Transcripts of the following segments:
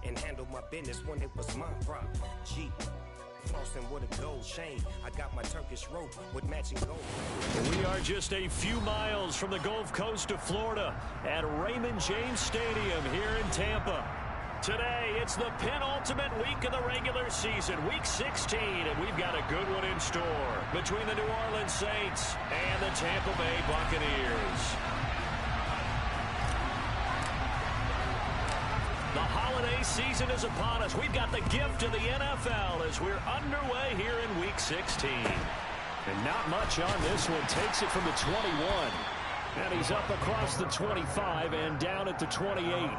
and handle my business when it was my problem. G. Flossing with a gold chain. I got my Turkish rope with matching gold. We are just a few miles from the Gulf Coast of Florida at Raymond James Stadium here in Tampa. Today, it's the penultimate week of the regular season, week 16, and we've got a good one in store between the New Orleans Saints and the Tampa Bay Buccaneers. The holiday season is upon us. We've got the gift of the NFL as we're underway here in week 16. And not much on this one. Takes it from the 21. And he's up across the 25 and down at the 28.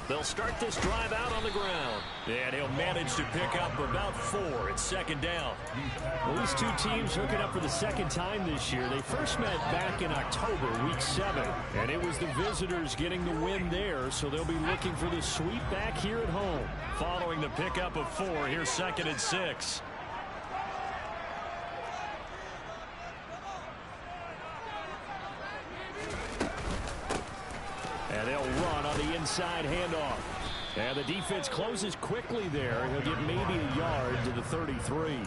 They'll start this drive out on the ground. And he'll manage to pick up about 4. It's second down. Well, these two teams hooking up for the second time this year. They first met back in October, week 7. And it was the visitors getting the win there, so they'll be looking for the sweep back here at home. Following the pickup of 4, here's second and 6. And they'll run on the inside handoff. And the defense closes quickly there. He'll get maybe a yard to the 33.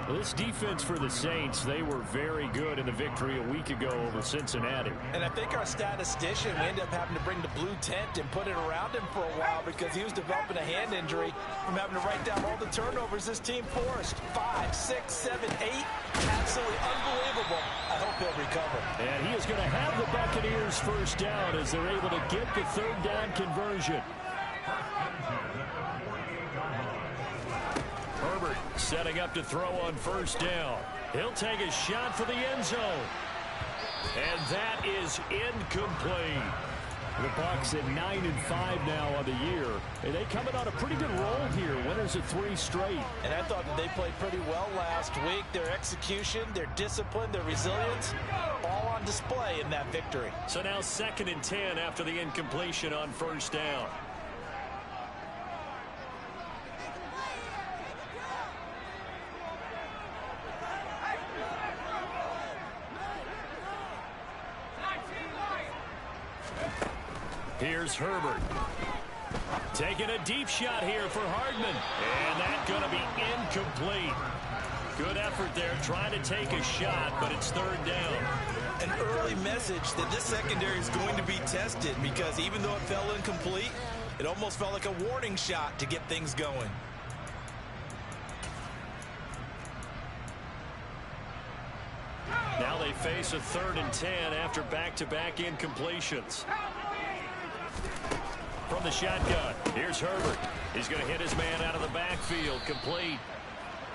Well, this defense for the Saints, they were very good in the victory a week ago over Cincinnati. And I think our statistician, we ended up having to bring the blue tent and put it around him for a while because he was developing a hand injury from having to write down all the turnovers this team forced. 5, 6, 7, 8. Absolutely unbelievable. I hope he'll recover. And he is going to have the Buccaneers first down as they're able to get the third down conversion. Herbert setting up to throw on first down. He'll take a shot for the end zone. And that is incomplete. The Bucs at 9-5 now on the year. And they coming on a pretty good roll here. Winners of 3 straight. And I thought that they played pretty well last week. Their execution, their discipline, their resilience, all on display in that victory. So now second and 10 after the incompletion on first down. Here's Herbert. Taking a deep shot here for Hardman. And that's going to be incomplete. Good effort there trying to take a shot, but it's third down. An early message that this secondary is going to be tested because even though it fell incomplete, it almost felt like a warning shot to get things going. Now they face a third and 10 after back-to-back incompletions. From the shotgun, here's Herbert. He's going to hit his man out of the backfield, complete.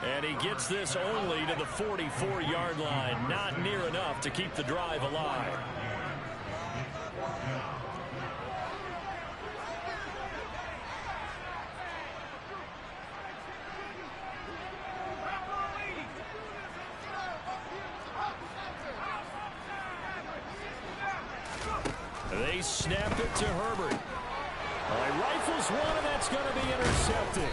And he gets this only to the 44-yard line. Not near enough to keep the drive alive. They snap it to Herbert. Rifles one, and that's going to be intercepted.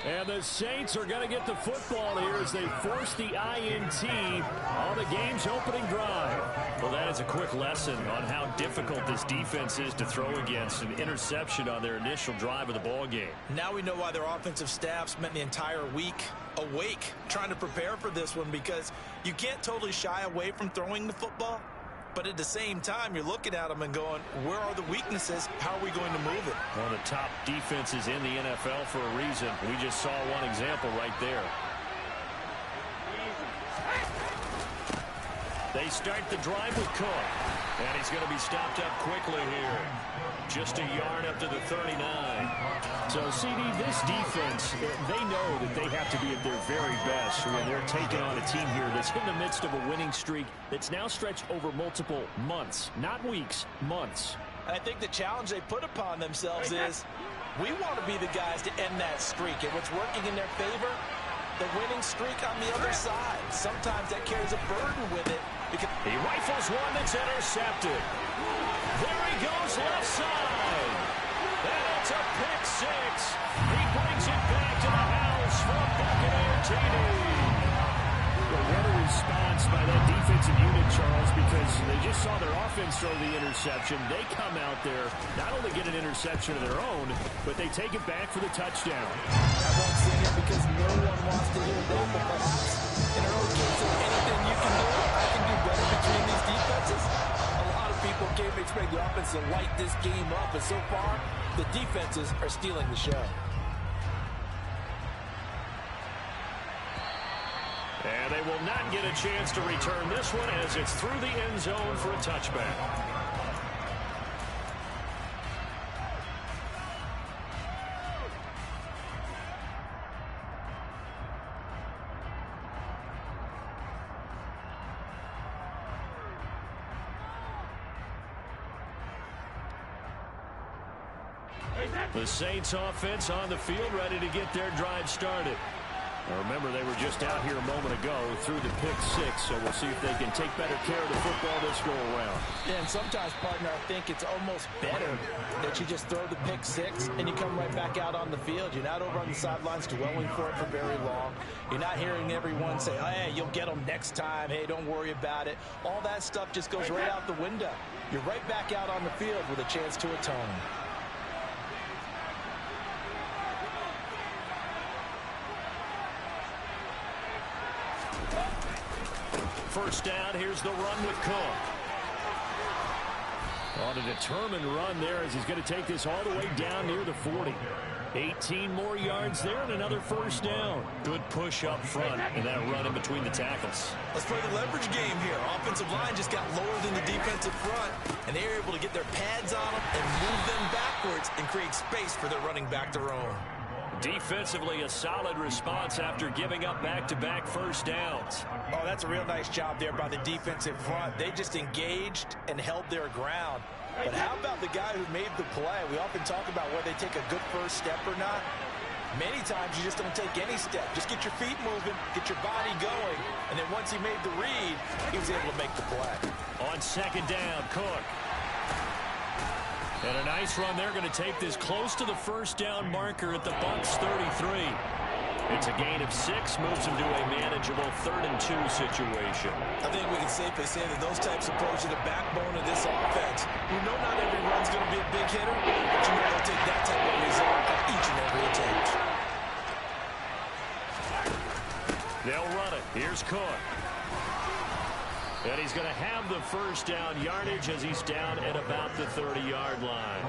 And the Saints are going to get the football here as they force the INT on the game's opening drive. Well, that is a quick lesson on how difficult this defense is to throw against. An interception on their initial drive of the ball game. Now we know why their offensive staff spent the entire week awake trying to prepare for this one, because you can't totally shy away from throwing the football. But at the same time, you're looking at them and going, where are the weaknesses? How are we going to move it? One of the top defenses in the NFL for a reason. We just saw one example right there. They start the drive with Cook. And he's going to be stopped up quickly here. Just a yard up to the 39. So, CD, this defense, they know that they have to be at their very best when they're taking on a team here that's in the midst of a winning streak that's now stretched over multiple months. Not weeks, months. And I think the challenge they put upon themselves is, we want to be the guys to end that streak. And what's working in their favor, the winning streak on the other side. Sometimes that carries a burden with it. Because he rifles one that's intercepted. There he goes left side. And it's a pick six. He brings it back to the house for Buccaneer TD. Well, what a response by that defensive unit, Charles, because they just saw their offense throw the interception. They come out there, not only get an interception of their own, but they take it back for the touchdown. I won't sing it because no one wants to hear that, but perhaps in an old case of anything you can do, I can do better between these defenses. A lot of people came to expect the offense to light this game up, and so far, the defenses are stealing the show. And they will not get a chance to return this one as it's through the end zone for a touchback. The Saints offense on the field, ready to get their drive started. Now remember, they were just out here a moment ago through the pick six, so we'll see if they can take better care of the football this go around. Yeah, and sometimes, partner, I think it's almost better that you just throw the pick six and you come right back out on the field. You're not over on the sidelines dwelling for it for very long. You're not hearing everyone say, oh, hey, you'll get them next time. Hey, don't worry about it. All that stuff just goes right out the window. You're right back out on the field with a chance to atone. First down, here's the run with Cook. On a determined run there as he's going to take this all the way down near the 40. 18 more yards there and another first down. Good push up front and that run in between the tackles. Let's play the leverage game here. Offensive line just got lowered in the defensive front, and they were able to get their pads on them and move them backwards and create space for their running back to roam. Defensively, a solid response after giving up back-to-back first downs. Oh, that's a real nice job there by the defensive front. They just engaged and held their ground. But how about the guy who made the play? We often talk about whether they take a good first step or not. Many times you just don't take any step. Just get your feet moving, get your body going, and then once he made the read, he was able to make the play. On second down, Cook. And a nice run there, going to take this close to the first down marker at the Bucs 33. It's a gain of 6, moves them to a manageable 3rd and 2 situation. I think we can safely say that those types of plays are the backbone of this offense. We know not every run's going to be a big hitter, but you know they'll take that type of result on each and every attempt. They'll run it. Here's Cook. And he's going to have the first down yardage as he's down at about the 30-yard line.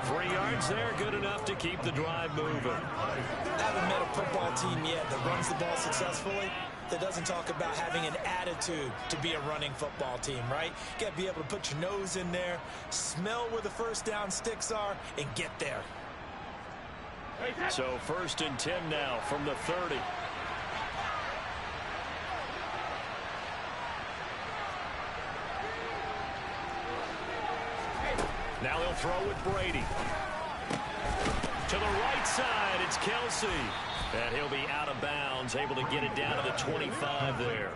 3 yards there, good enough to keep the drive moving. I haven't met a football team yet that runs the ball successfully that doesn't talk about having an attitude to be a running football team, right? You got to be able to put your nose in there, smell where the first down sticks are, and get there. So 1st and 10 now from the 30. Now they'll throw with Brady. To the right side, it's Kelsey. And he'll be out of bounds, able to get it down to the 25 there.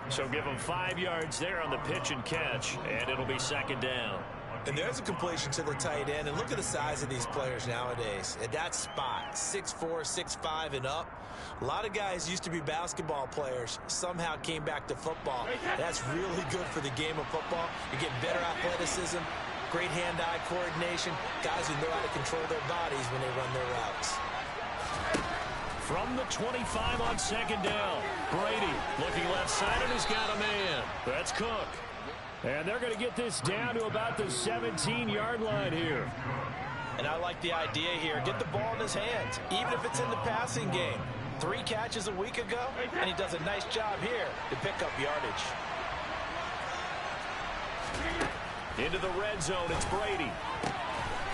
So give him 5 yards there on the pitch and catch, and it'll be second down. And there's a completion to the tight end. And look at the size of these players nowadays. At that spot, 6'4", 6'5", and up. A lot of guys used to be basketball players, somehow came back to football. That's really good for the game of football. You're getting better athleticism, great hand-eye coordination, guys who know how to control their bodies when they run their routes. From the 25 on second down, Brady looking left side, and he's got a man. That's Cook. And they're going to get this down to about the 17-yard line here. And I like the idea here. Get the ball in his hands, even if it's in the passing game. 3 catches a week ago, and he does a nice job here to pick up yardage. Into the red zone, it's Brady.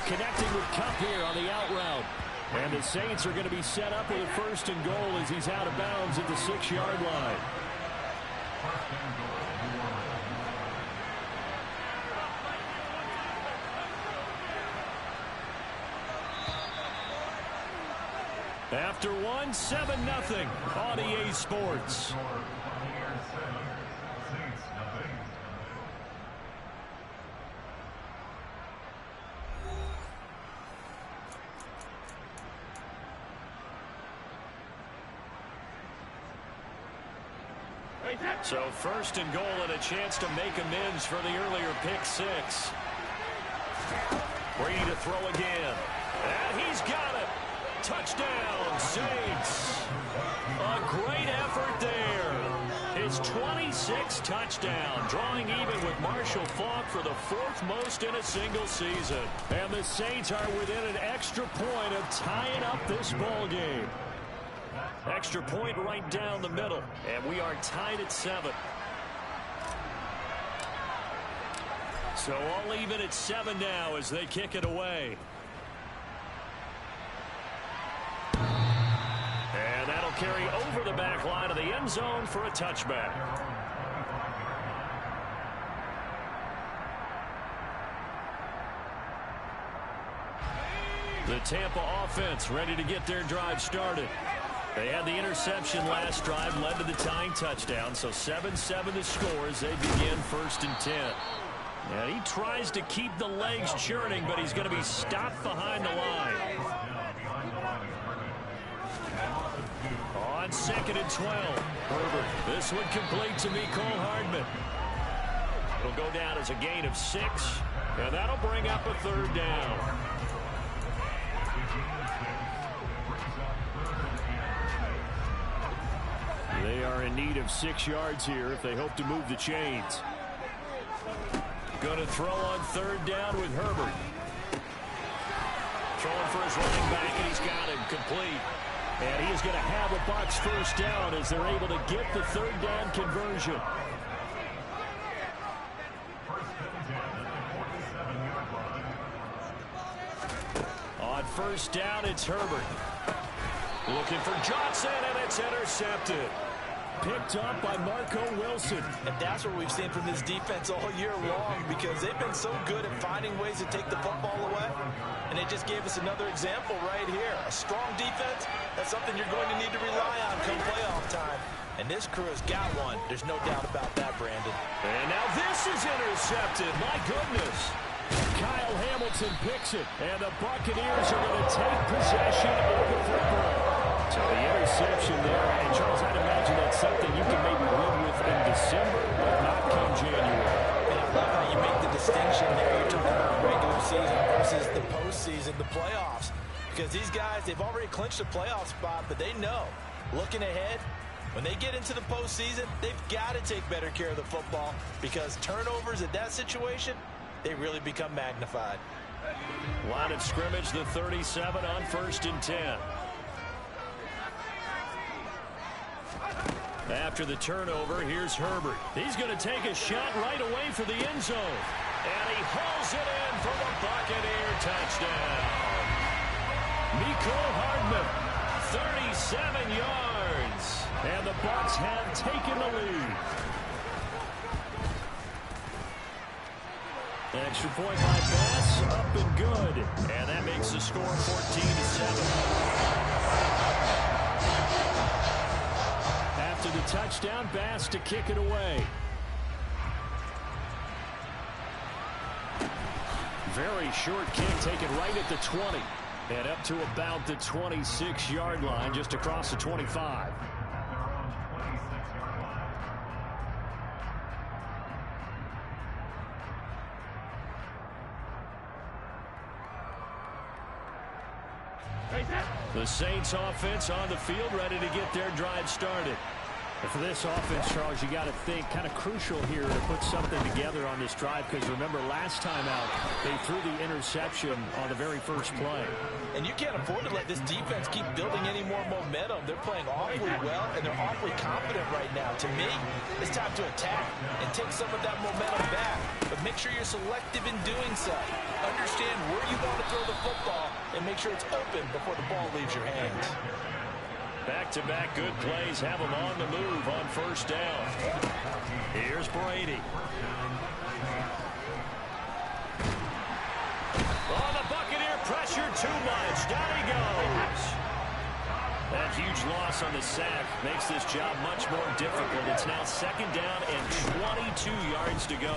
Connecting with Cup here on the out route. And the Saints are going to be set up with a 1st and goal as he's out of bounds at the 6-yard line. After one, 7-0 on EA Sports. So first and goal and a chance to make amends for the earlier pick six. Brady to throw again. And he's got it. Touchdown, Saints. A great effort there. His 26th touchdown, drawing even with Marshall Faulk for the fourth most in a single season. And the Saints are within an extra point of tying up this ball game. Extra point right down the middle, and we are tied at 7. So all even at 7 now as they kick it away. And that'll carry over the back line of the end zone for a touchback. The Tampa offense ready to get their drive started. They had the interception last drive, led to the tying touchdown, so 7-7 the score as they begin 1st and 10. And he tries to keep the legs churning, but he's going to be stopped behind the line. On 2nd and 12, Herbert. This one complete to Mecole Hardman. It'll go down as a gain of 6, and that'll bring up a 3rd down. They are in need of 6 yards here if they hope to move the chains. Going to throw on 3rd down with Herbert. Throwing for his running back, and he's got him complete. And he is going to have a Bucs 1st down as they're able to get the 3rd down conversion. On 1st down, it's Herbert. Looking for Johnson, and it's intercepted. Picked up by Marco Wilson. And that's what we've seen from this defense all year long, because they've been so good at finding ways to take the football away. And they just gave us another example right here. A strong defense, that's something you're going to need to rely on come playoff time. And this crew has got one. There's no doubt about that, Brandon. And now this is intercepted. My goodness. Kyle Hamilton picks it, and the Buccaneers are going to take possession of the football. So the interception there, and Charles, I'd imagine that's something you can maybe live with in December, but not come January. And I love how you make the distinction there. You're talking about regular season versus the postseason, the playoffs. Because these guys, they've already clinched a playoff spot, but they know, looking ahead, when they get into the postseason, they've got to take better care of the football, because turnovers at that situation, they really become magnified. Line of scrimmage, the 37 on 1st and 10. After the turnover, here's Herbert. He's going to take a shot right away for the end zone. And he hauls it in for the Buccaneer touchdown. Mecole Hardman, 37 yards. And the Bucs have taken the lead. Extra point by Bass, up and good. And that makes the score 14-7. After the touchdown, Bass to kick it away. Very short kick taken right at the 20. And up to about the 26-yard line, just across the 25. The Saints offense on the field, ready to get their drive started. And for this offense, Charles, you got to think kind of crucial here to put something together on this drive, because remember last time out they threw the interception on the very first play. And you can't afford to let this defense keep building any more momentum. They're playing awfully well, and they're awfully confident right now. To me, it's time to attack and take some of that momentum back. But make sure you're selective in doing so. Understand where you want to throw the football and make sure it's open before the ball leaves your hands. Back-to-back good plays have them on the move on 1st down. Here's Brady. Oh, the Buccaneer pressure too much. Down he goes. That huge loss on the sack makes this job much more difficult. It's now 2nd down and 22 yards to go.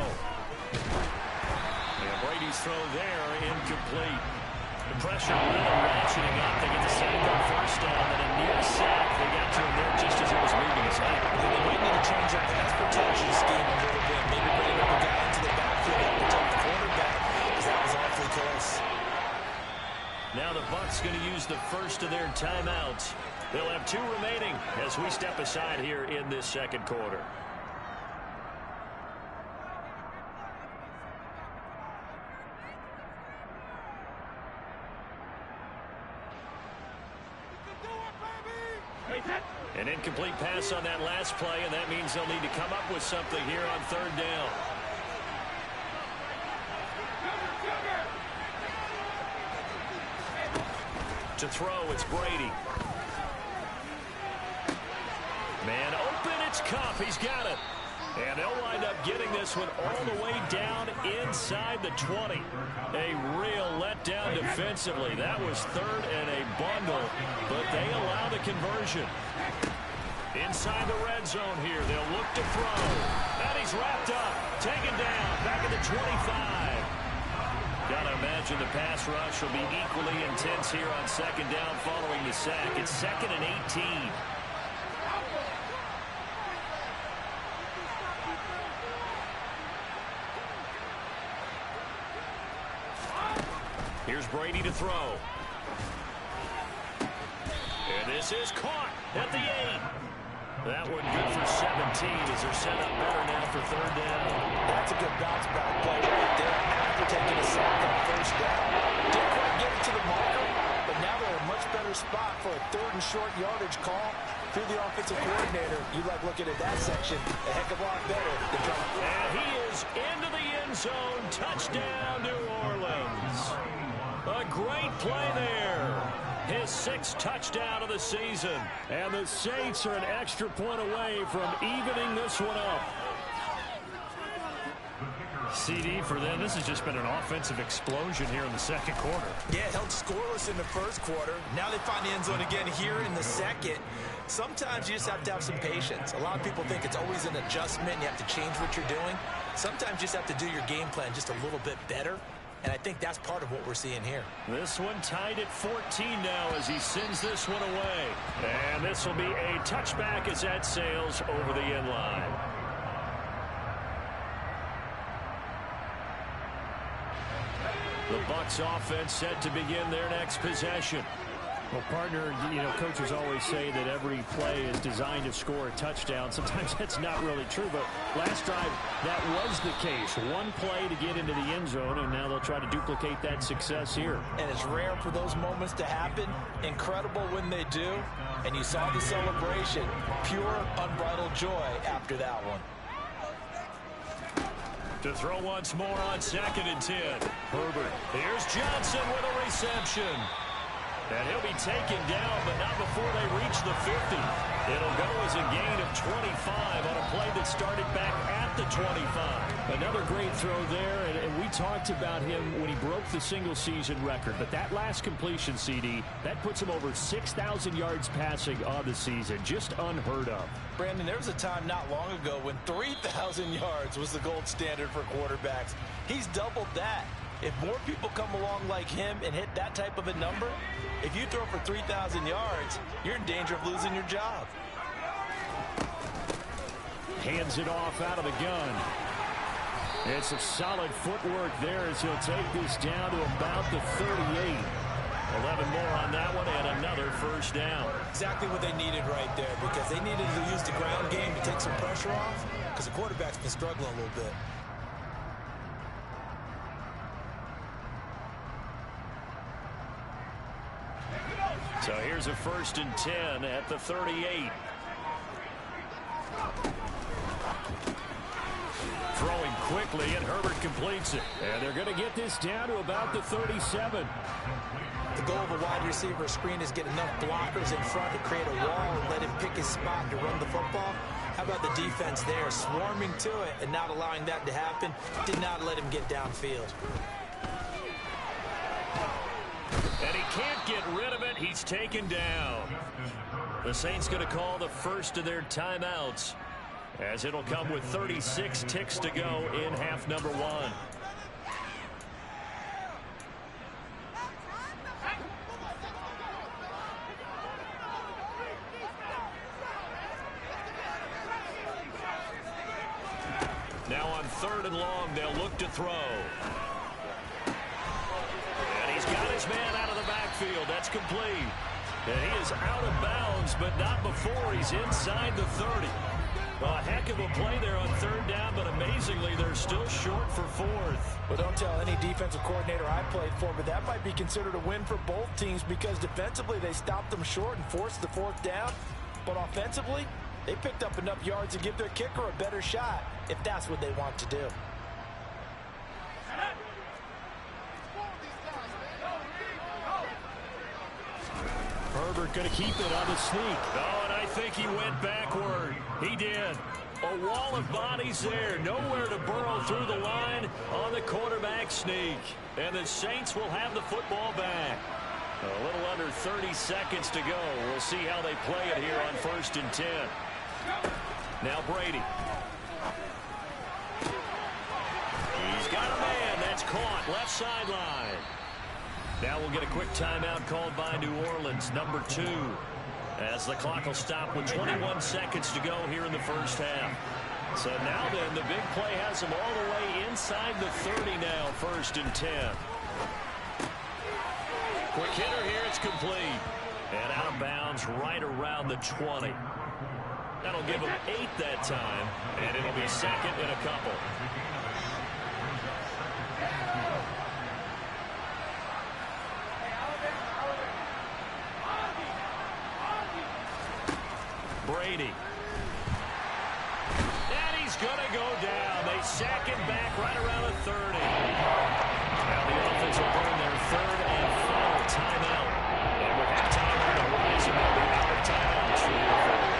And Brady's throw there, incomplete. The pressure really ratcheting up. They get the sack on 1st down, and a near sack. They got to him there just as it was leaving his hand. They might need to change their pass protection scheme a little bit. Maybe bring up a guy into the backfield to protect the quarterback, because that was awfully close. Now the Bucs going to use the first of their timeouts. They'll have 2 remaining as we step aside here in this 2nd quarter. An incomplete pass on that last play, and that means they'll need to come up with something here on 3rd down. To throw, it's Brady. Man open, it's Cup. He's got it. And they'll wind up getting this one all the way down inside the 20. A real letdown defensively. That was 3rd and a bundle, but they allow the conversion. Inside the red zone here, they'll look to throw. And he's wrapped up, taken down, back at the 25. Gotta imagine the pass rush will be equally intense here on 2nd down following the sack. It's 2nd and 18. Here's Brady to throw. And this is caught at the 8. That one good for 17 as they're set up better now for 3rd down. That's a good bounce back play right there after taking a sack on 1st down. Didn't quite get it to the marker, but now they're in a much better spot for a 3rd and short yardage call. Through the offensive coordinator, you like looking at that section a heck of a lot better than trying to... And he is into the end zone. Touchdown, New Orleans. A great play there. His 6th touchdown of the season. And the Saints are an extra point away from evening this one up. CD for them, this has just been an offensive explosion here in the 2nd quarter. Yeah, held scoreless in the 1st quarter. Now they find the end zone again here in the 2nd. Sometimes you just have to have some patience. A lot of people think it's always an adjustment. You have to change what you're doing. Sometimes you just have to do your game plan just a little bit better. And I think that's part of what we're seeing here. This one tied at 14 now as he sends this one away. And this will be a touchback as that sails over the end line. The Bucs offense set to begin their next possession. Well, partner, you know, coaches always say that every play is designed to score a touchdown. Sometimes that's not really true, but last drive, that was the case. One play to get into the end zone, and now they'll try to duplicate that success here. And it's rare for those moments to happen. Incredible when they do. And you saw the celebration. Pure, unbridled joy after that one. To throw once more on 2nd and 10. Herbert. Here's Johnson with a reception. And he'll be taken down, but not before they reach the 50. It'll go as a gain of 25 on a play that started back at the 25. Another great throw there, and we talked about him when he broke the single-season record. But that last completion, CD, that puts him over 6,000 yards passing on the season. Just unheard of. Brandon, there was a time not long ago when 3,000 yards was the gold standard for quarterbacks. He's doubled that. If more people come along like him and hit that type of a number, if you throw for 3,000 yards, you're in danger of losing your job. Hands it off out of the gun. It's some solid footwork there as he'll take this down to about the 38. 11 more on that one and another 1st down. Exactly what they needed right there, because they needed to use the ground game to take some pressure off, because the quarterback's been struggling a little bit. So here's a 1st and 10 at the 38. Throwing quickly, and Herbert completes it. And they're going to get this down to about the 37. The goal of a wide receiver screen is get enough blockers in front to create a wall and let him pick his spot to run the football. How about the defense there, swarming to it and not allowing that to happen? Did not let him get downfield. And he can't get rid of it. He's taken down. The Saints going to call the first of their timeouts, as it'll come with 36 ticks to go in half number one. Now on 3rd and long, they'll look to throw. And he's got his man out of the backfield. That's complete. And he is out of bounds, but not before he's inside the 30. A heck of a play there on 3rd down, but amazingly, they're still short for 4th. Well, don't tell any defensive coordinator I played for, but that might be considered a win for both teams because defensively they stopped them short and forced the 4th down. But offensively, they picked up enough yards to give their kicker a better shot, if that's what they want to do. Herbert going to keep it on the sneak. Oh, and I think he went backward. He did. A wall of bodies there. Nowhere to burrow through the line on the quarterback sneak. And the Saints will have the football back. A little under 30 seconds to go. We'll see how they play it here on 1st and 10. Now Brady. He's got a man. That's caught. Left sideline. Now we'll get a quick timeout called by New Orleans, number 2. As the clock will stop with 21 seconds to go here in the first half. So now then, the big play has them all the way inside the 30 now, 1st and 10. Quick hitter here, it's complete. And out of bounds right around the 20. That'll give them 8 that time, and it'll be 2nd and a couple. Brady. And he's going to go down. They sack him back right around the 30. Now the offense will burn their 3rd and final timeout. And with halftime on the horizon, they'll be out of timeouts for the forward.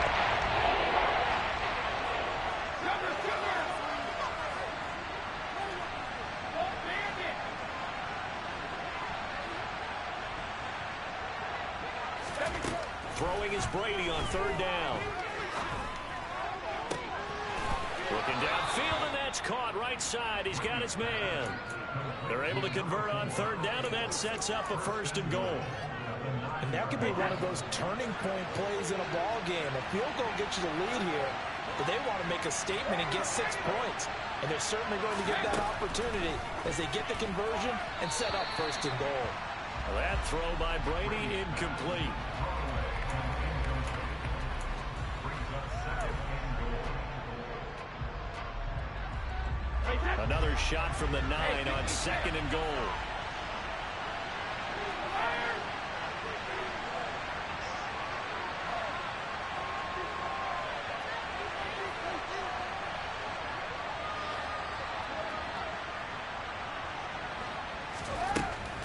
Throwing is Brady on 3rd down. Looking downfield, and that's caught right side. He's got his man. They're able to convert on 3rd down, and that sets up a 1st and goal. And that could be one of those turning point plays in a ball game. A field goal gets you the lead here, but they want to make a statement and get 6 points. And they're certainly going to get that opportunity as they get the conversion and set up 1st and goal. Well, that throw by Brady incomplete. Another shot from the 9 on 2nd and goal.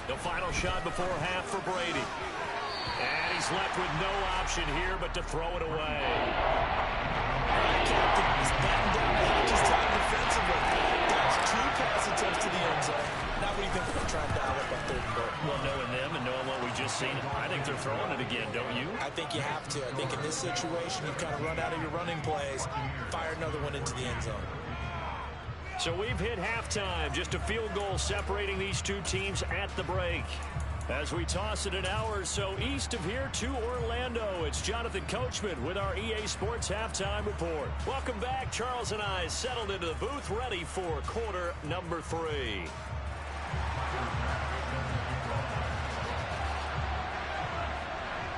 The final shot before half for Brady. And he's left with no option here but to throw it away. Captain is batting down the hatches time defensively. That's 2 pass attempts to the end zone. Now what do you think they're going to try and dial up on 3rd and goal? Well, knowing them and knowing what we just seen, I think they're throwing it again, don't you? I think you have to. I think in this situation, you've kind of run out of your running plays, fire another one into the end zone. So we've hit halftime. Just a field goal separating these two teams at the break. As we toss it an hour or so east of here to Orlando, it's Jonathan Coachman with our EA Sports Halftime Report. Welcome back. Charles and I settled into the booth, ready for quarter number 3.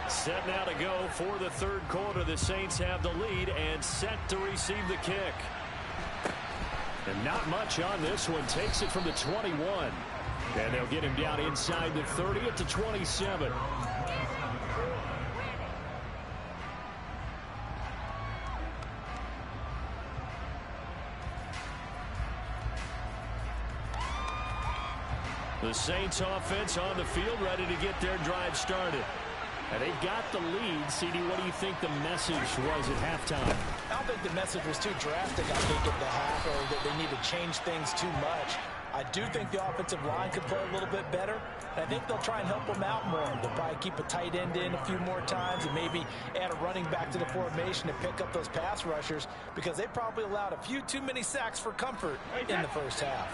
Set now to go for the 3rd quarter. The Saints have the lead and set to receive the kick. And not much on this one. Takes it from the 21. And they'll get him down inside the 30 at the 27. The Saints offense on the field, ready to get their drive started. And they've got the lead. CD, what do you think the message was at halftime? I don't think the message was too drastic, I think, at the half, or that they need to change things too much. I do think the offensive line could play a little bit better. And I think they'll try and help them out more. They'll probably keep a tight end in a few more times and maybe add a running back to the formation to pick up those pass rushers, because they probably allowed a few too many sacks for comfort in the first half.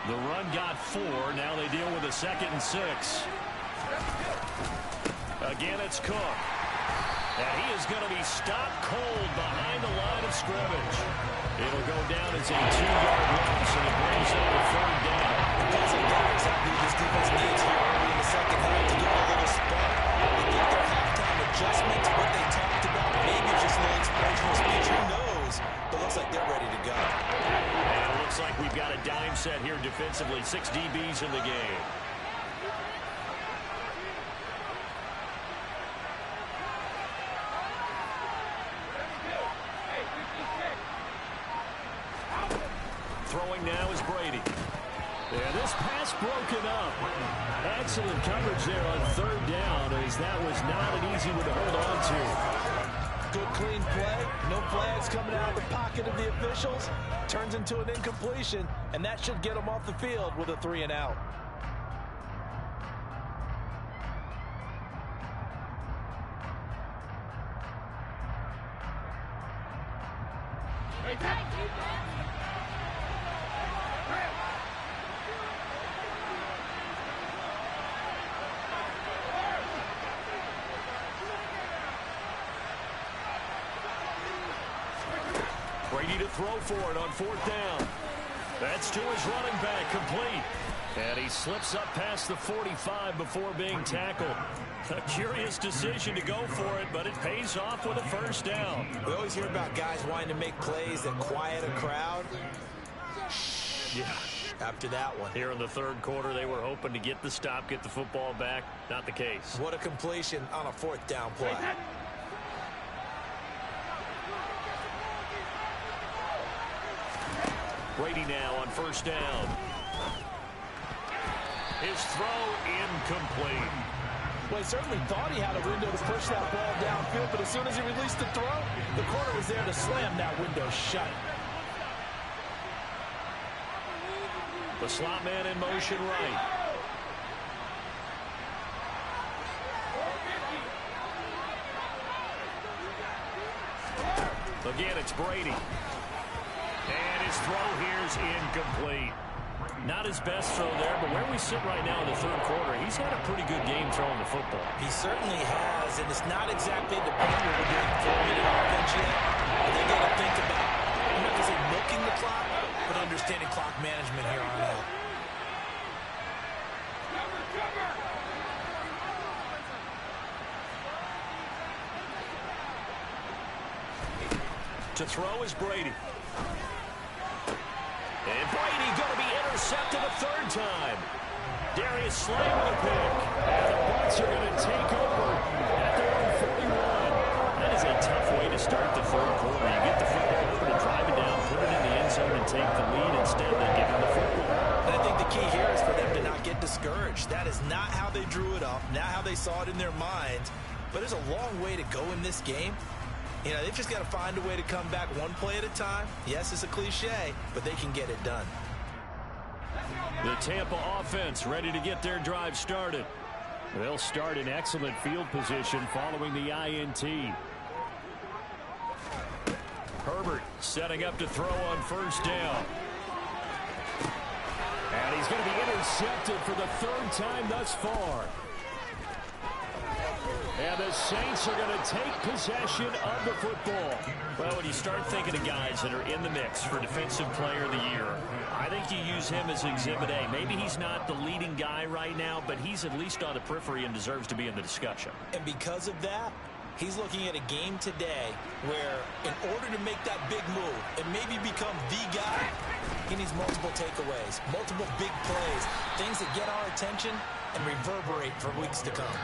The run got 4. Now they deal with a 2nd and 6. Again, it's Cook. And he is going to be stopped cold behind the line of scrimmage. It'll go down as a 2-yard loss, and it brings up a 3rd down. That's exactly what this defense needs here early in the second half to give it a little spark. They get their halftime adjustment to what they talked about. Maybe just a little inspirational speech. Who knows? But it looks like they're ready to go. And it looks like we've got a dime set here defensively. 6 DBs in the game. Throwing now is Brady. And this pass broken up. Excellent coverage there on 3rd down, as that was not an easy one to hold on to. Good clean play. No flags coming out of the pocket of the officials. Turns into an incompletion, and that should get them off the field with a 3 and out. Brady to throw for it on 4th down. That's to his running back, complete. And he slips up past the 45 before being tackled. A curious decision to go for it, but it pays off with a 1st down. We always hear about guys wanting to make plays that quiet a crowd. Yeah. After that one. Here in the 3rd quarter, they were hoping to get the stop, get the football back. Not the case. What a completion on a 4th down play. Brady now on 1st down. His throw incomplete. Well, he certainly thought he had a window to push that ball downfield, but as soon as he released the throw, the corner was there to slam that window shut. The slot man in motion right. Again, it's Brady. And his throw here's incomplete. Not his best throw there, but where we sit right now in the 3rd quarter, he's had a pretty good game throwing the football. He certainly has, and it's not exactly the point where we're doing 4-minute offense yet. But they got to think about, I'm not going to say milking the clock, but understanding clock management here on out. To throw is Brady. And Brady going to be intercepted a 3rd time. Darius Slay with a pick. And the Bucs are going to take over at their own 41. That is a tough way to start the 3rd quarter. You get the football over to drive it down, put it in the end zone, and take the lead. Instead, they give him the football. And I think the key here is for them to not get discouraged. That is not how they drew it up, not how they saw it in their minds. But there's a long way to go in this game. You know, they've just got to find a way to come back one play at a time. Yes, it's a cliche, but they can get it done. The Tampa offense ready to get their drive started. They'll start in excellent field position following the INT. Herbert setting up to throw on 1st down. And he's going to be intercepted for the 3rd time thus far. And the Saints are going to take possession of the football. Well, when you start thinking of guys that are in the mix for Defensive Player of the Year, I think you use him as Exhibit A. Maybe he's not the leading guy right now, but he's at least on the periphery and deserves to be in the discussion. And because of that, he's looking at a game today where in order to make that big move and maybe become the guy, he needs multiple takeaways, multiple big plays, things that get our attention and reverberate for weeks to come.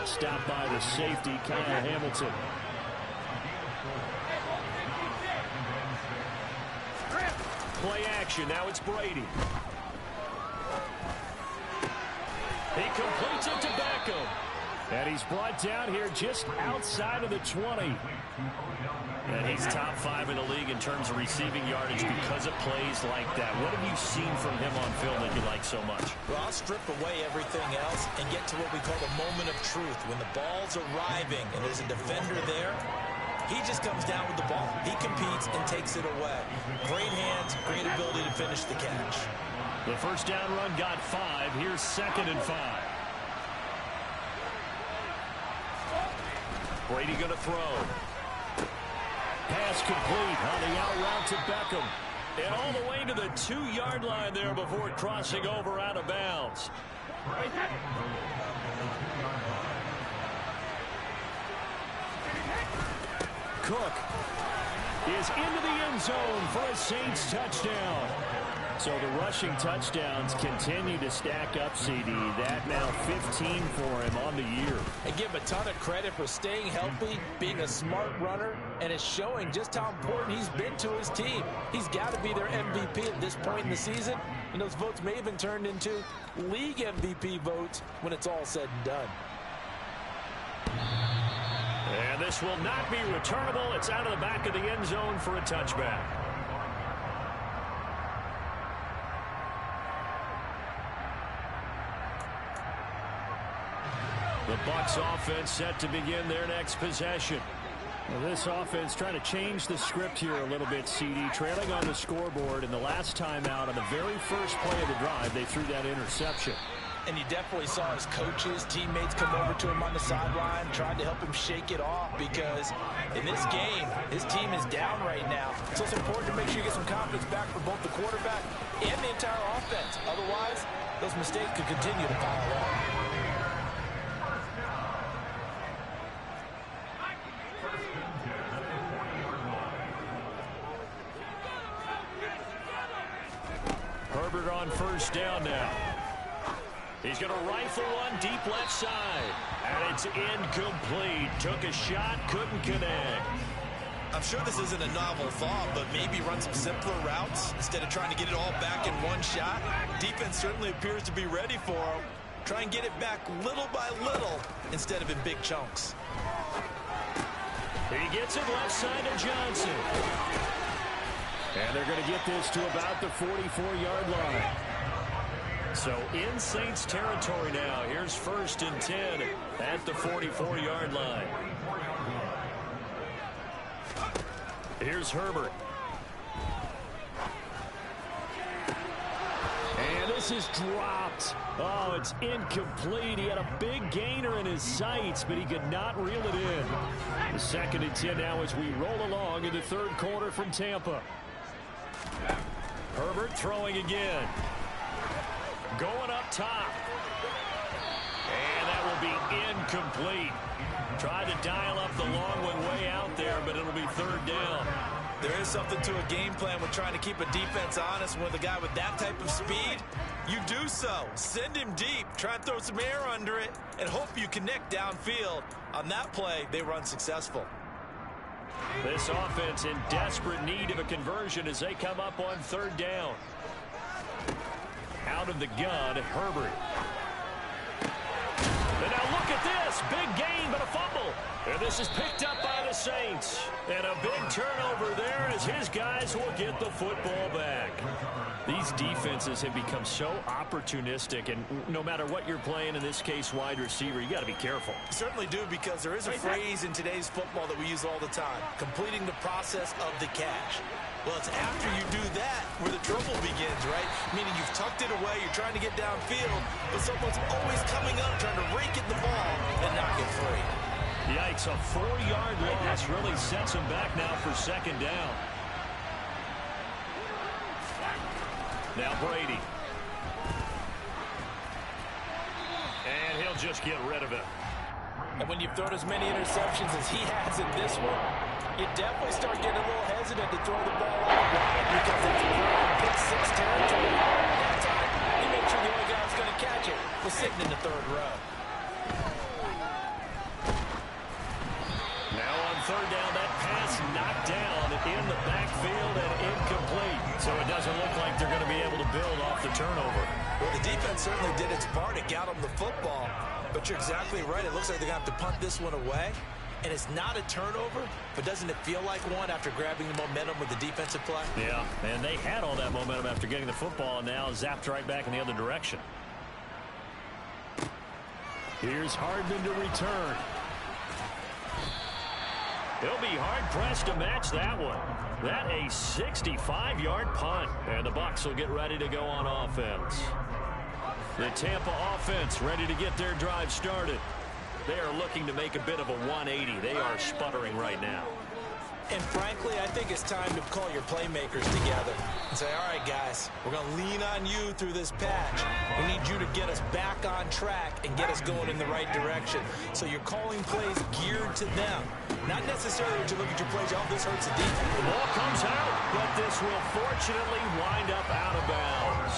Stopped by the safety, Kyle Hamilton. Play action. Now it's Brady. He completes it to Beckham. And he's brought down here just outside of the 20. And he's top 5 in the league in terms of receiving yardage because of plays like that. What have you seen from him on film that you like so much? Well, I'll strip away everything else and get to what we call the moment of truth. When the ball's arriving and there's a defender there, he just comes down with the ball. He competes and takes it away. Great hands, great ability to finish the catch. The first down run got 5. Here's 2nd and 5. Brady going to throw. Pass complete on the out route to Beckham. And all the way to the 2-yard line there before crossing over out of bounds. Cook is into the end zone for a Saints touchdown. So the rushing touchdowns continue to stack up, CD. That now 15 for him on the year. And give him a ton of credit for staying healthy, being a smart runner, and it's showing just how important he's been to his team. He's got to be their MVP at this point in the season, and those votes may have been turned into league MVP votes when it's all said and done. And this will not be returnable. It's out of the back of the end zone for a touchback. The Bucs offense set to begin their next possession. Well, this offense trying to change the script here a little bit, CD. Trailing on the scoreboard, and the last time out on the very first play of the drive, they threw that interception. And you definitely saw his coaches, teammates come over to him on the sideline, tried to help him shake it off because in this game, his team is down right now. So it's important to make sure you get some confidence back for both the quarterback and the entire offense. Otherwise, those mistakes could continue to pile on. Herbert on first down now. He's going to rifle one deep left side. And it's incomplete. Took a shot, couldn't connect. I'm sure this isn't a novel thought, but maybe run some simpler routes instead of trying to get it all back in one shot. Defense certainly appears to be ready for him. Try and get it back little by little instead of in big chunks. He gets it left side to Johnson. And they're going to get this to about the 44-yard line. So in Saints territory now. Here's 1st and 10 at the 44-yard line. Here's Herbert. And this is dropped. Oh, it's incomplete. He had a big gainer in his sights, but he could not reel it in. The 2nd and 10 now as we roll along in the 3rd quarter from Tampa. Herbert throwing again. Going up top. And that will be incomplete. Tried to dial up the long one way out there, but it'll be 3rd down. There is something to a game plan with trying to keep a defense honest. With a guy with that type of speed, you do so. Send him deep. Try and throw some air under it and hope you connect downfield. On that play, they were unsuccessful. This offense in desperate need of a conversion as they come up on 3rd down. Out of the gun, Herbert. And now look at this. Big gain, but a fumble. And this is picked up by the Saints. And a big turnover there as his guys will get the football back. These defenses have become so opportunistic, and no matter what you're playing, in this case wide receiver, you got to be careful. You certainly do, because there is a phrase in today's football that we use all the time: completing the process of the catch. Well, it's after you do that where the trouble begins, right? Meaning you've tucked it away, you're trying to get downfield, but someone's always coming up trying to rake at the ball and knock it free. Yikes, a 4-yard loss really sets him back now for 2nd down. Now Brady. And he'll just get rid of it. And when you've thrown as many interceptions as he has in this one, you definitely start getting a little hesitant to throw the ball out wide because it's pick 6 territory. That time, he made sure the only guy who's going to catch it was sitting in the 3rd row. Now on 3rd down, that pass knocked down in the backfield and incomplete. So it doesn't look like they're going to be able to build off the turnover. Well, the defense certainly did its part. It got them the football. But you're exactly right. It looks like they're going to have to punt this one away. And it's not a turnover, but doesn't it feel like one after grabbing the momentum with the defensive play? Yeah, and they had all that momentum after getting the football, and now zapped right back in the other direction. Here's Hardman to return. He'll be hard-pressed to match that one. That a 65-yard punt. And the Bucs will get ready to go on offense. The Tampa offense ready to get their drive started. They are looking to make a bit of a 180. They are sputtering right now. And frankly, I think it's time to call your playmakers together and say, all right, guys, we're going to lean on you through this patch. We need you to get us back on track and get us going in the right direction. So you're calling plays geared to them. Not necessarily to look at your plays, oh, this hurts the defense. The ball comes out, but this will fortunately wind up out of bounds.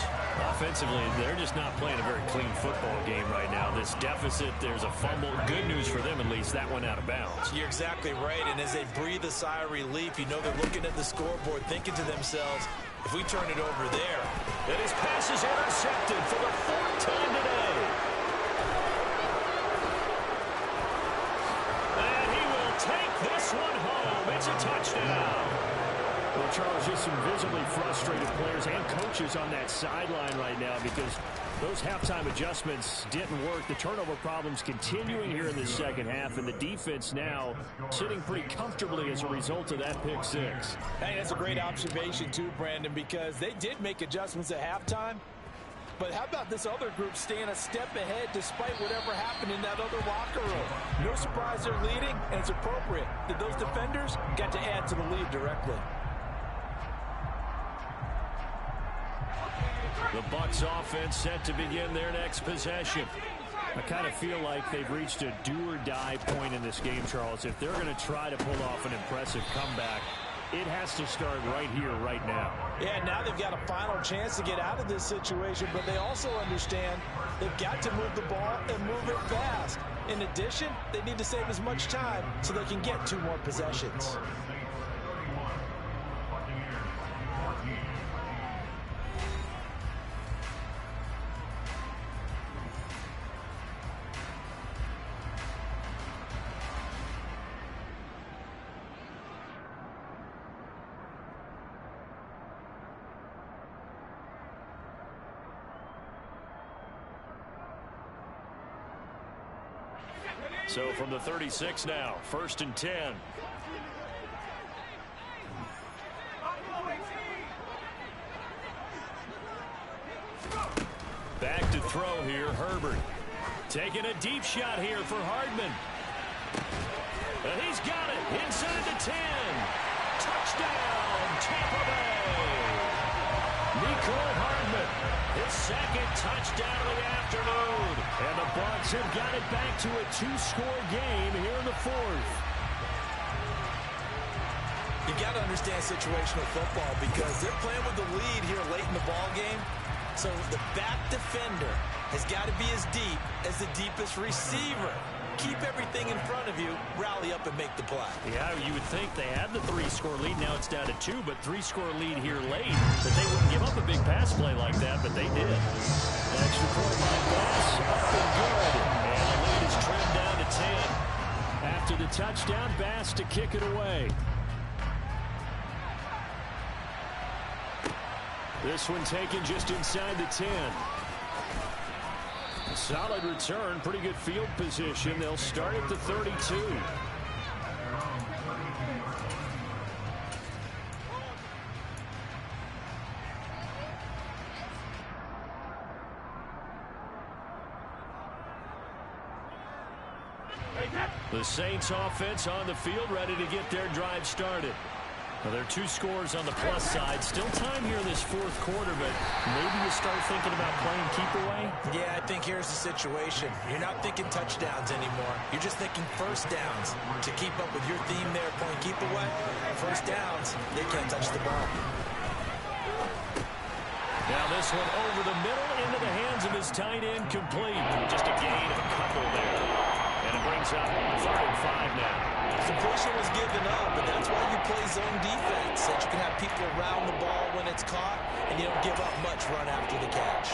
Offensively, they're just not playing a very clean football game right now. This deficit, there's a fumble. Good news for them, at least, that went out of bounds. You're exactly right, and as they breathe a sigh of relief, you know they're looking at the scoreboard, thinking to themselves, if we turn it over there. And his pass is intercepted for the fourth time today. And he will take this one home. It's a touchdown. Well, Charles, just some visibly frustrated players and coaches on that sideline right now because those halftime adjustments didn't work. The turnover problems continuing here in the second half, and the defense now sitting pretty comfortably as a result of that pick six. Hey, that's a great observation too, Brandon, because they did make adjustments at halftime. But how about this other group staying a step ahead despite whatever happened in that other locker room? No surprise they're leading, and it's appropriate that those defenders got to add to the lead directly. The Bucs offense set to begin their next possession. I kind of feel like they've reached a do-or-die point in this game, Charles. If they're going to try to pull off an impressive comeback, it has to start right here, right now. Yeah, now they've got a final chance to get out of this situation, but they also understand they've got to move the ball and move it fast. In addition, they need to save as much time so they can get 2 more possessions. So from the 36 now, 1st and 10. Back to throw here, Herbert. Taking a deep shot here for Hardman. And he's got it inside the 10. Touchdown, Tampa Bay. Nicole Hardman, his second touchdown of the afternoon. And the Bucs have got it back to a 2-score game here in the 4th. You got to understand situational football because they're playing with the lead here late in the ball game. So the back defender has got to be as deep as the deepest receiver. Keep everything in front of you, rally up and make the play. Yeah, you would think they had the 3-score lead. Now it's down to 2, but 3-score lead here late. That they wouldn't give up a big pass play like that, but they did. Extra point by Bass, up and good. And the lead is trimmed down to 10. After the touchdown, Bass to kick it away. This one taken just inside the 10. Solid return, pretty good field position. They'll start at the 32. The Saints offense on the field, ready to get their drive started. Well, there are 2 scores on the plus side. Still time here in this 4th quarter, but maybe you start thinking about playing keep away? Yeah, I think here's the situation. You're not thinking touchdowns anymore. You're just thinking first downs. To keep up with your theme there, playing keep away, first downs, they can't touch the ball. Now this one over the middle into the hands of his tight end, complete. Just a gain of a couple there. And it brings up 3rd and 5 now. Completion was given up, but that's why you play zone defense, that you can have people around the ball when it's caught, and you don't give up much run after the catch.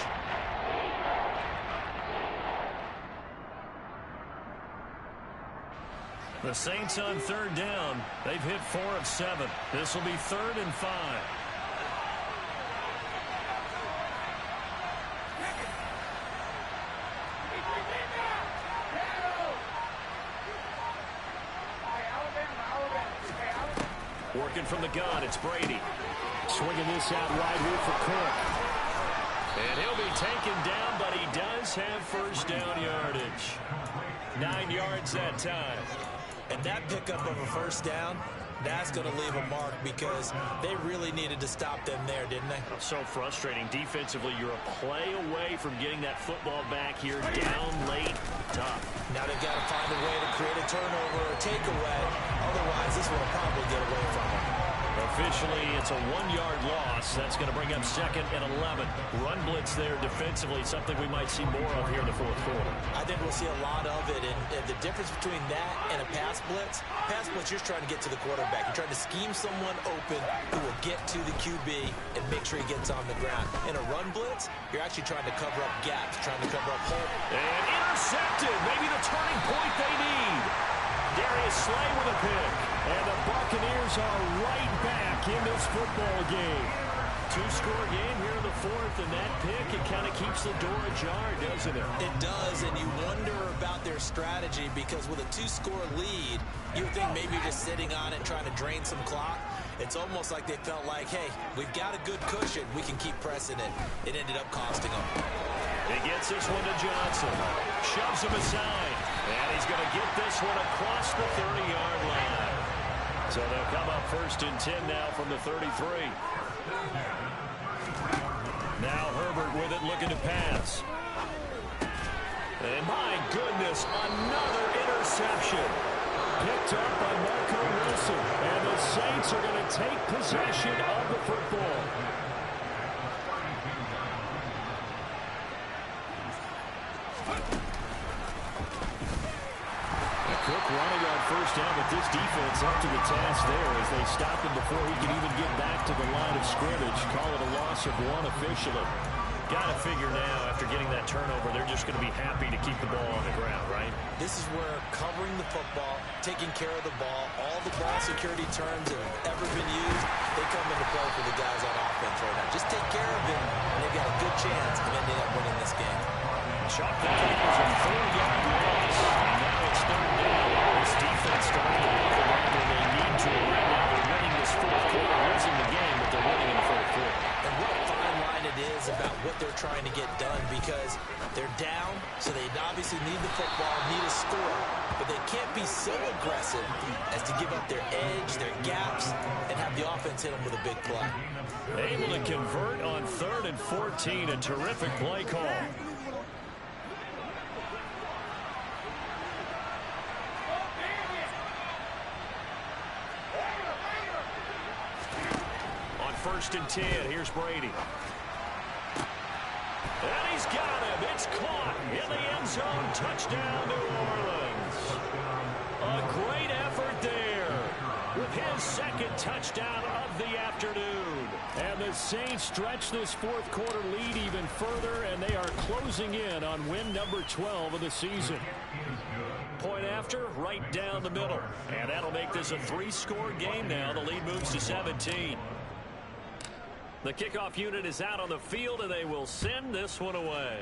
The Saints on third down. They've hit 4 of 7. This will be 3rd and 5. Working from the gun, it's Brady. Swinging this out wide here for Cook. And he'll be taken down, but he does have first down yardage. 9 yards that time. And that pickup of a first down, that's going to leave a mark because they really needed to stop them there, didn't they? So frustrating. Defensively, you're a play away from getting that football back here down late. Tough. Now they've got to find a way to create a turnover or takeaway. Otherwise, this one will probably get away from them. Officially, it's a 1-yard loss. That's going to bring up 2nd and 11. Run blitz there defensively, something we might see more of here in the 4th quarter. I think we'll see a lot of it. And the difference between that and a pass blitz, you're just trying to get to the quarterback. You're trying to scheme someone open who will get to the QB and make sure he gets on the ground. In a run blitz, you're actually trying to cover up gaps, trying to cover up holes. And intercepted. Maybe the turning point they need. Darius Slay with a pick. And the Buccaneers are right back in this football game. 2-score game here in the 4th, and that pick, it kind of keeps the door ajar, doesn't it? It does, and you wonder about their strategy because with a 2-score lead, you would think maybe you're just sitting on it trying to drain some clock. It's almost like they felt like, hey, we've got a good cushion. We can keep pressing it. It ended up costing them. He gets this one to Johnson. Shoves him aside. And he's going to get this one across the 30-yard line. So they'll come up 1st and 10 now from the 33. Now Herbert with it, looking to pass. And my goodness, another interception. Picked up by Marco Wilson. And the Saints are going to take possession of the football. Cook running on first down, but this defense up to the task there as they stop him before he can even get back to the line of scrimmage. Call it a loss of 1 officially. Got to figure now, after getting that turnover, they're just going to be happy to keep the ball on the ground, right? This is where covering the football, taking care of the ball, all the ball security terms that have ever been used, they come into play for the guys on offense right now. Just take care of him, and they've got a good chance of ending up winning this game. Chalk the kickers and 4-yard loss. And now it's 3rd down. This defense starting to look around where they need to. Right now they're winning this 4th quarter, losing the game, but they're winning in the 4th quarter. And what a fine line it is about what they're trying to get done because they're down, so they obviously need the football, need a score, but they can't be so aggressive as to give up their edge, their gaps, and have the offense hit them with a big play. Able to convert on 3rd and 14, a terrific play call. On 1st and 10, here's Brady. And he's got him. It's caught in the end zone. Touchdown, New Orleans. A great effort there with his 2nd touchdown of the afternoon. And the Saints stretch this 4th quarter lead even further, and they are closing in on win number 12 of the season. Point after, right down the middle. And that'll make this a 3-score game now. The lead moves to 17. The kickoff unit is out on the field, and they will send this one away.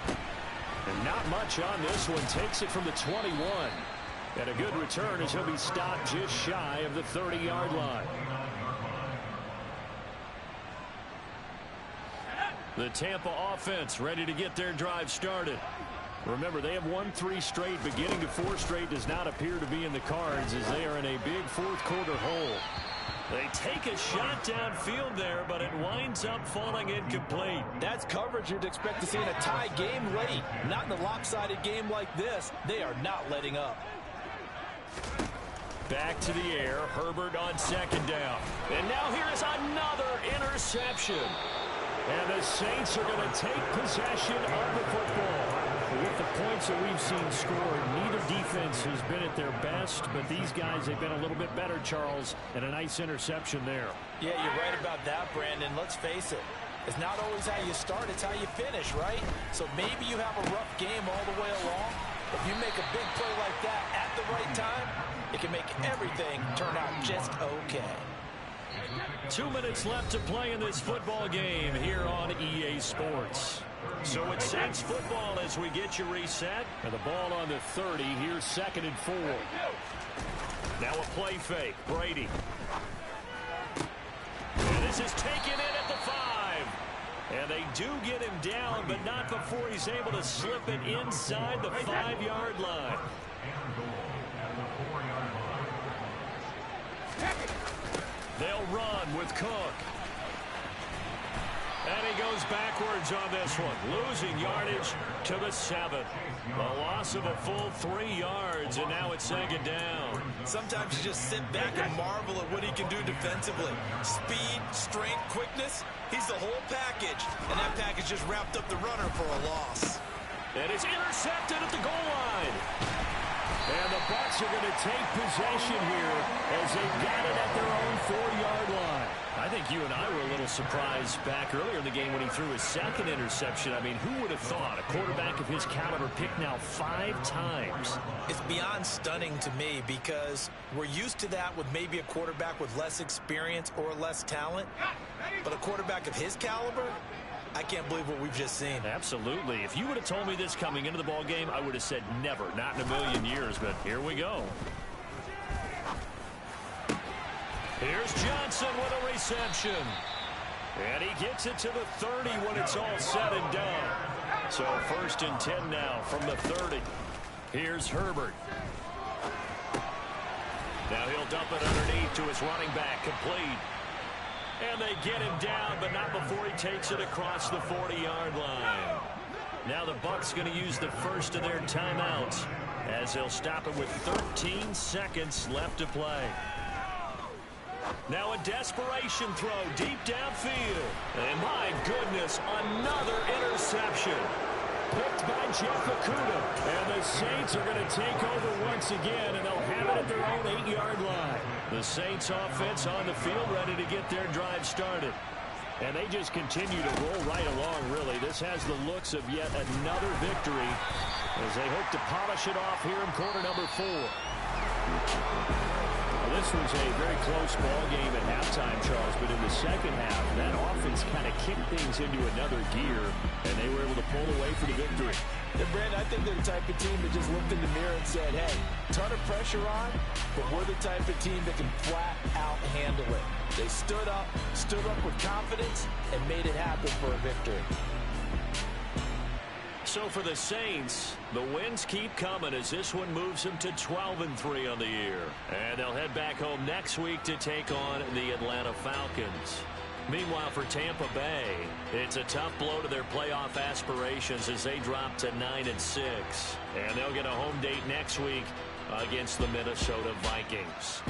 And not much on this one. Takes it from the 21. And a good return as he'll be stopped just shy of the 30-yard line. The Tampa offense ready to get their drive started. Remember, they have won 3 straight. Beginning to 4 straight does not appear to be in the cards as they are in a big 4th quarter hole. They take a shot downfield there, but it winds up falling incomplete. That's coverage you'd expect to see in a tie game late. Not in a lopsided game like this. They are not letting up. Back to the air. Herbert on 2nd down. And now here is another interception. And the Saints are going to take possession of the football. With the points that we've seen scored, neither defense has been at their best, but these guys, they've been a little bit better, Charles, and a nice interception there. Yeah, you're right about that, Brandon. Let's face it. It's not always how you start, it's how you finish, right? So maybe you have a rough game all the way along. If you make a big play like that at the right time, it can make everything turn out just okay. 2 minutes left to play in this football game here on EA Sports. So it's Saints football as we get you reset. And the ball on the 30. Here's 2nd and 4. Now a play fake. Brady. And this is taken in at the 5. And they do get him down, but not before he's able to slip it inside the 5-yard line. They'll run with Cook. And he goes backwards on this one, losing yardage to the 7. A loss of a full 3 yards, and now it's 2nd down. Sometimes you just sit back and marvel at what he can do defensively. Speed, strength, quickness, he's the whole package. And that package just wrapped up the runner for a loss. And it's intercepted at the goal line. And the Bucs are going to take possession here as they've got it at their own 4-yard line. I think you and I were a little surprised back earlier in the game when he threw his 2nd interception. I mean, who would have thought a quarterback of his caliber picked now 5 times? It's beyond stunning to me because we're used to that with maybe a quarterback with less experience or less talent. But a quarterback of his caliber, I can't believe what we've just seen. Absolutely. If you would have told me this coming into the ball game, I would have said never, not in a million years. But here we go. Here's Johnson with a reception. And he gets it to the 30 when it's all said and done. So 1st and 10 now from the 30. Here's Herbert. Now he'll dump it underneath to his running back, complete. And they get him down, but not before he takes it across the 40-yard line. Now the Bucs going to use the first of their timeouts as they'll stop it with 13 seconds left to play. Now a desperation throw deep downfield. And my goodness, another interception. Picked by Jeff Okudah. And the Saints are going to take over once again, and they'll have it at their own 8-yard line. The Saints offense on the field ready to get their drive started. And they just continue to roll right along, really. This has the looks of yet another victory as they hope to polish it off here in quarter number 4. Well, this was a very close ball game at halftime, Charles, but in the second half, that offense kind of kicked things into another gear, and they were able to pull away for the victory. And Brandon, I think they're the type of team that just looked in the mirror and said, hey, ton of pressure on, but we're the type of team that can flat out handle it. They stood up with confidence, and made it happen for a victory. So for the Saints, the wins keep coming as this one moves them to 12-3 on the year. And they'll head back home next week to take on the Atlanta Falcons. Meanwhile, for Tampa Bay, it's a tough blow to their playoff aspirations as they drop to 9-6. And they'll get a home date next week against the Minnesota Vikings.